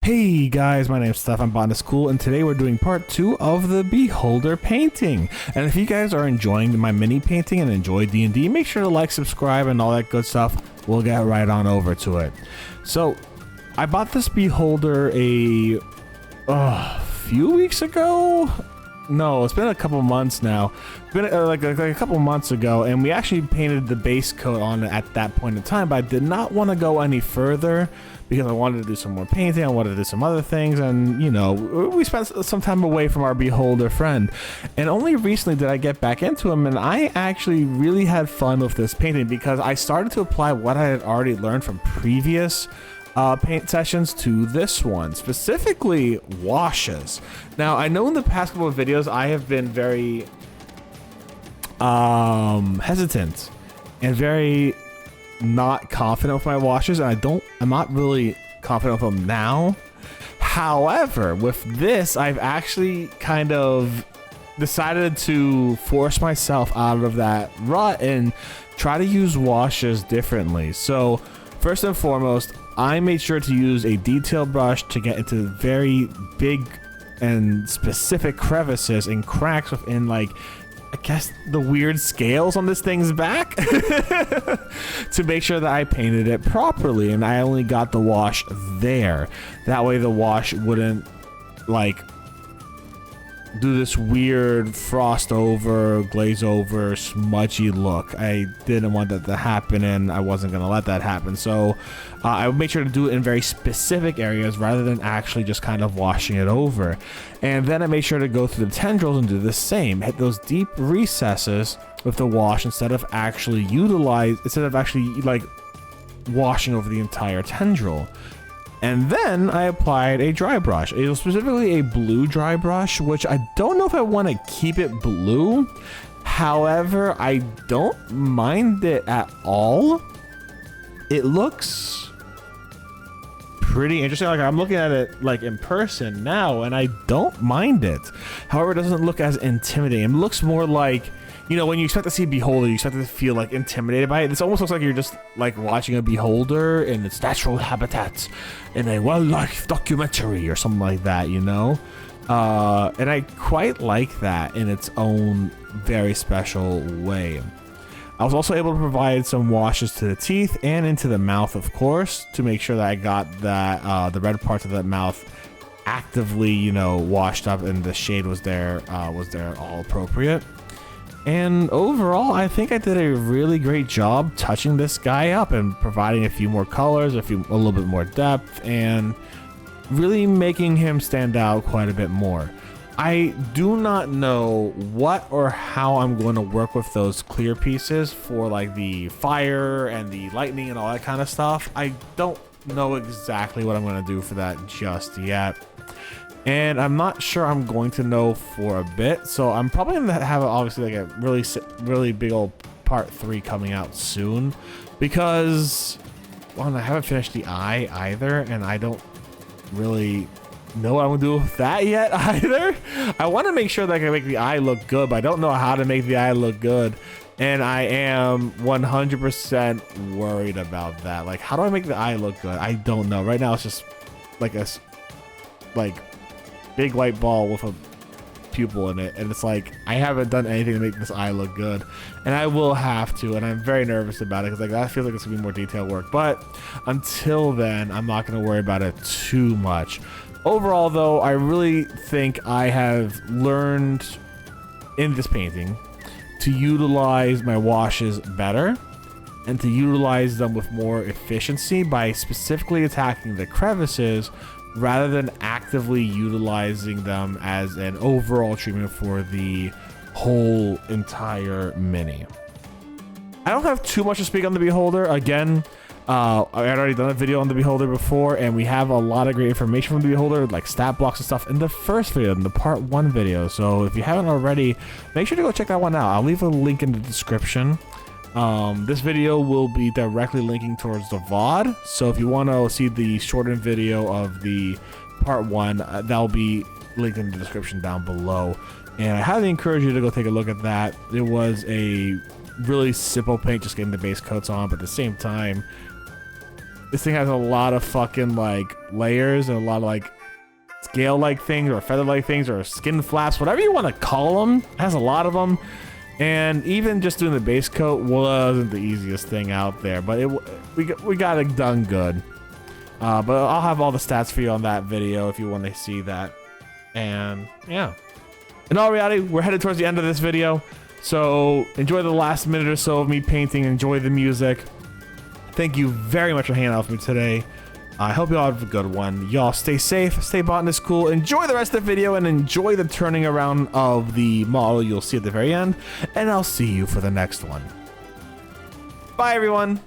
Hey guys, my name's Steph, I'm Botanist Cool, and today we're doing part 2 of the Beholder painting. And if you guys are enjoying my mini painting and enjoy D&D, make sure to like, subscribe, and all that good stuff. We'll get right on over to it. So, I bought this Beholder a few weeks ago? No, it's been a couple months now. It's been like a couple months ago, and we actually painted the base coat on it at that point in time, but I did not want to go any further because I wanted to do some more painting, I wanted to do some other things, and you know, we spent some time away from our Beholder friend. And only recently did I get back into him, and I actually really had fun with this painting because I started to apply what I had already learned from previous paint sessions to this one, specifically washes. Now, I know in the past couple of videos I have been very hesitant and very not confident with my washes, and I'm not really confident with them now. However, with this, I've actually kind of decided to force myself out of that rut and try to use washes differently. So first and foremost, I made sure to use a detail brush to get into very big and specific crevices and cracks within, like, I guess the weird scales on this thing's back to make sure that I painted it properly, and I only got the wash there. That way the wash wouldn't, like, do this weird frost over, glaze over, smudgy look. I didn't want that to happen, and I wasn't going to let that happen. So I would make sure to do it in very specific areas rather than actually just kind of washing it over. And then I made sure to go through the tendrils and do the same. Hit those deep recesses with the wash instead of actually like washing over the entire tendril. And then I applied a dry brush. It was specifically a blue dry brush, which I don't know if I want to keep it blue. However, I don't mind it at all. It looks pretty interesting. Like, I'm looking at it like in person now, and I don't mind it. However, it doesn't look as intimidating. It looks more like, you know, when you expect to see Beholder, you expect to feel like intimidated by it. This almost looks like you're just like watching a Beholder in its natural habitat in a wildlife documentary or something like that, you know? And I quite like that in its own very special way. I was also able to provide some washes to the teeth and into the mouth, of course, to make sure that I got that the red parts of the mouth actively, you know, washed up and the shade was there all appropriate. And overall, I think I did a really great job touching this guy up and providing a few more colors, a little bit more depth, and really making him stand out quite a bit more. I do not know what or how I'm going to work with those clear pieces for like the fire and the lightning and all that kind of stuff. I don't know exactly what I'm going to do for that just yet. And I'm not sure I'm going to know for a bit, so I'm probably going to have obviously like a really big old part 3 coming out soon, because one, I haven't finished the eye either, and I don't really know what I'm going to do with that yet either. I want to make sure that I can make the eye look good, but I don't know how to make the eye look good, and I am 100% worried about that. Like, how do I make the eye look good? I don't know. Right now it's just like a big white ball with a pupil in it, and it's like I haven't done anything to make this eye look good, and I will have to, and I'm very nervous about it because like that feels like it's gonna be more detailed work. But until then, I'm not gonna worry about it too much. Overall though, I really think I have learned in this painting to utilize my washes better and to utilize them with more efficiency by specifically attacking the crevices rather than actively utilizing them as an overall treatment for the whole entire mini. I don't have too much to speak on the Beholder. Again, I had already done a video on the Beholder before, and we have a lot of great information from the Beholder, like stat blocks and stuff, in the first video, in the part 1 video. So if you haven't already, make sure to go check that one out. I'll leave a link in the description. This video will be directly linking towards the VOD, so if you want to see the shortened video of the part 1, that'll be linked in the description down below, and I highly encourage you to go take a look at that. It was a really simple paint, just getting the base coats on, but at the same time This thing has a lot of fucking like layers and a lot of like scale-like things or feather-like things or skin flaps, whatever you want to call them. It has a lot of them. And even just doing the base coat wasn't the easiest thing out there, but we got it done good. But I'll have all the stats for you on that video if you want to see that. And yeah. In all reality, we're headed towards the end of this video. So enjoy the last minute or so of me painting. Enjoy the music. Thank you very much for hanging out with me today. I hope y'all have a good one. Y'all stay safe, stay Botanist Cool, enjoy the rest of the video, and enjoy the turning around of the model you'll see at the very end. And I'll see you for the next one. Bye, everyone.